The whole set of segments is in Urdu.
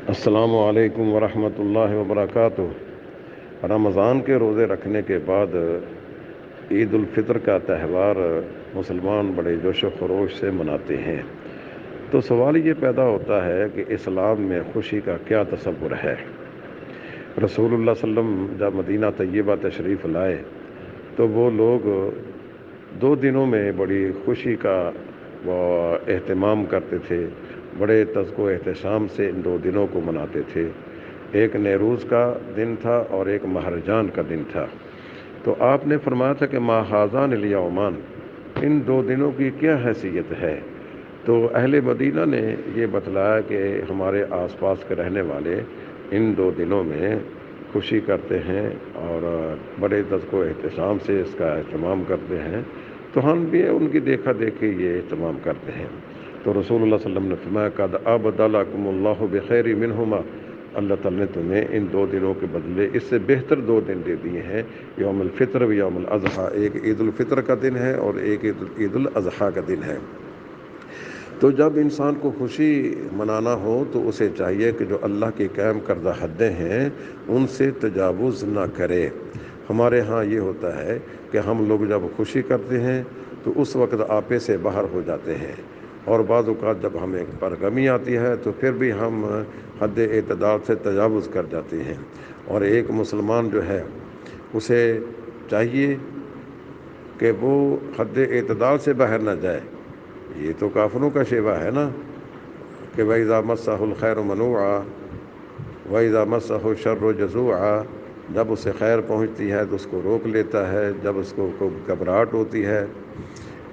السلام علیکم ورحمۃ اللہ وبرکاتہ۔ رمضان کے روزے رکھنے کے بعد عید الفطر کا تہوار مسلمان بڑے جوش و خروش سے مناتے ہیں۔ تو سوال یہ پیدا ہوتا ہے کہ اسلام میں خوشی کا کیا تصور ہے؟ رسول اللہ صلی اللہ علیہ وسلم جب مدینہ طیبہ تشریف لائے تو وہ لوگ 2 دنوں میں بڑی خوشی کا وہ اہتمام کرتے تھے، بڑے تذکر و احتشام سے ان 2 دنوں کو مناتے تھے۔ ایک نیروز کا دن تھا اور ایک مہرجان کا دن تھا۔ تو آپ نے فرمایا تھا کہ ما ھذان الیومان، ان 2 دنوں کی کیا حیثیت ہے؟ تو اہل مدینہ نے یہ بتلایا کہ ہمارے آس پاس کے رہنے والے ان 2 دنوں میں خوشی کرتے ہیں اور بڑے تذکر و احتشام سے اس کا اہتمام کرتے ہیں، تو ہم بھی ان کی دیکھا دیکھی یہ اہتمام کرتے ہیں۔ تو رسول اللہ صلی اللہ علیہ وسلم نے فرمایا قد ابدلکم اللہ بخیر منہما، اللہ تعالیٰ نے تمہیں ان 2 دنوں کے بدلے اس سے بہتر 2 دن دے دیے ہیں، یوم الفطر و یوم الاضحیٰ، ایک عید الفطر کا دن ہے اور ایک عید الاضحیٰ کا دن ہے۔ تو جب انسان کو خوشی منانا ہو تو اسے چاہیے کہ جو اللہ کی قائم کردہ حدیں ہیں ان سے تجاوز نہ کرے۔ ہمارے ہاں یہ ہوتا ہے کہ ہم لوگ جب خوشی کرتے ہیں تو اس وقت آپے سے باہر ہو جاتے ہیں، اور بعض اوقات جب ہمیں پر غمی آتی ہے تو پھر بھی ہم حد اعتدال سے تجاوز کر جاتے ہیں۔ اور ایک مسلمان جو ہے اسے چاہیے کہ وہ حد اعتدال سے باہر نہ جائے۔ یہ تو کافروں کا شیوہ ہے نا کہ وَإِذَا مَسَّهُ الْخَيْرُ مَنُوعًا وَإِذَا مَسَّهُ الشَّرُّ جَزُوعًا، جب اسے خیر پہنچتی ہے تو اس کو روک لیتا ہے، جب اس کو گھبراہٹ ہوتی ہے،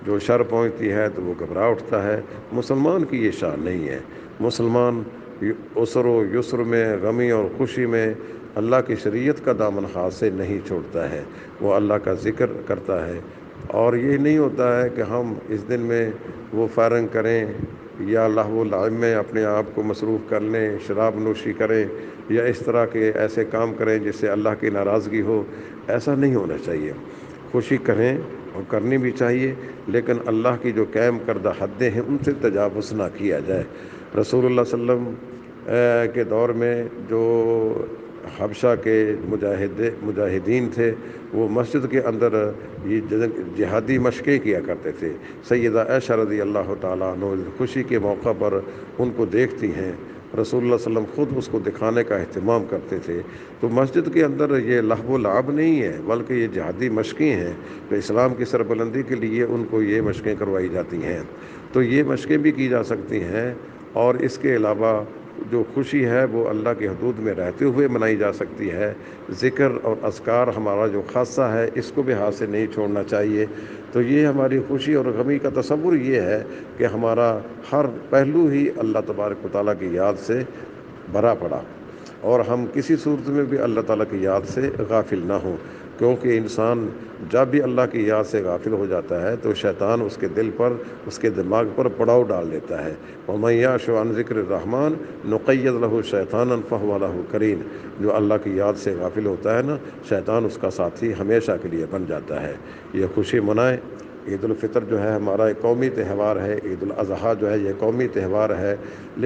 جو شر پہنچتی ہے تو وہ گھبرا اٹھتا ہے۔ مسلمان کی یہ شان نہیں ہے۔ مسلمان عسر و یسر میں، غمی اور خوشی میں اللہ کی شریعت کا دامن ہاتھ سے نہیں چھوڑتا ہے، وہ اللہ کا ذکر کرتا ہے۔ اور یہ نہیں ہوتا ہے کہ ہم اس دن میں وہ فائرنگ کریں یا لہو و لعب میں اپنے آپ کو مصروف کر لیں، شراب نوشی کریں یا اس طرح کے ایسے کام کریں جس سے اللہ کی ناراضگی ہو۔ ایسا نہیں ہونا چاہیے۔ خوشی کریں اور کرنی بھی چاہیے، لیکن اللہ کی جو قائم کردہ حدیں ہیں ان سے تجاوز نہ کیا جائے۔ رسول اللہ صلی اللہ علیہ وسلم کے دور میں جو حبشہ کے مجاہدین تھے وہ مسجد کے اندر یہ جہادی مشقیں کیا کرتے تھے۔ سیدہ عائشہ رضی اللہ تعالیٰ عنہ خوشی کے موقع پر ان کو دیکھتی ہیں، رسول اللہ صلی اللہ علیہ وسلم خود اس کو دکھانے کا اہتمام کرتے تھے۔ تو مسجد کے اندر یہ لہو و لعب نہیں ہے بلکہ یہ جہادی مشقیں ہیں، تو اسلام کی سربلندی کے لیے ان کو یہ مشقیں کروائی جاتی ہیں۔ تو یہ مشقیں بھی کی جا سکتی ہیں، اور اس کے علاوہ جو خوشی ہے وہ اللہ کے حدود میں رہتے ہوئے منائی جا سکتی ہے۔ ذکر اور اذکار ہمارا جو خاصہ ہے اس کو بھی ہاتھ سے نہیں چھوڑنا چاہیے۔ تو یہ ہماری خوشی اور غمی کا تصور یہ ہے کہ ہمارا ہر پہلو ہی اللہ تبارک و تعالیٰ کی یاد سے بھرا پڑا، اور ہم کسی صورت میں بھی اللہ تعالیٰ کی یاد سے غافل نہ ہوں، کیونکہ انسان جب بھی اللہ کی یاد سے غافل ہو جاتا ہے تو شیطان اس کے دل پر، اس کے دماغ پر پڑاؤ ڈال دیتا ہے۔ وَمَن يَعْشُ عَن ذِكْرِ الرَّحْمَٰنِ نُقَيِّضْ لَهُ شَيْطَانًا فَهُوَ لَهُ قَرِينٌ، جو اللہ کی یاد سے غافل ہوتا ہے نا، شیطان اس کا ساتھی ہمیشہ کے لیے بن جاتا ہے۔ یہ خوشی منائیں۔ عید الفطر جو ہے ہمارا ایک قومی تہوار ہے، عید الاضحیٰ جو ہے یہ قومی تہوار ہے،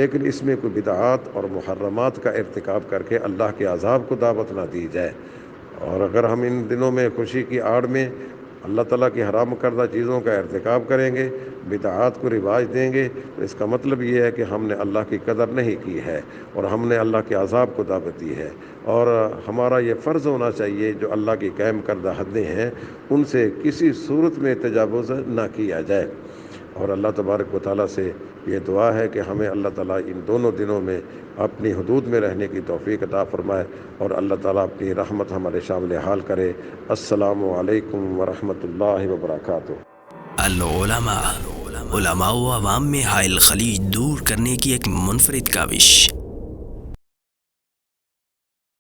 لیکن اس میں کوئی بدعات اور محرمات کا ارتکاب کر کے اللہ کے عذاب کو دعوت نہ دی جائے۔ اور اگر ہم ان دنوں میں خوشی کی آڑ میں اللہ تعالیٰ کی حرام کردہ چیزوں کا ارتکاب کریں گے، بدعات کو رواج دیں گے، تو اس کا مطلب یہ ہے کہ ہم نے اللہ کی قدر نہیں کی ہے اور ہم نے اللہ کے عذاب کو دعوت دی ہے۔ اور ہمارا یہ فرض ہونا چاہیے جو اللہ کی قائم کردہ حدیں ہیں ان سے کسی صورت میں تجاوز نہ کیا جائے۔ اور اللہ تبارک و تعالیٰ سے یہ دعا ہے کہ ہمیں اللہ تعالیٰ ان دونوں دنوں میں اپنی حدود میں رہنے کی توفیق عطا فرمائے، اور اللہ تعالیٰ اپنی رحمت ہمارے شامل حال کرے۔ السلام علیکم ورحمۃ اللہ وبرکاتہ۔ العلماء، علماء و عوام میں حائل خلیج دور کرنے کی ایک منفرد کاوش۔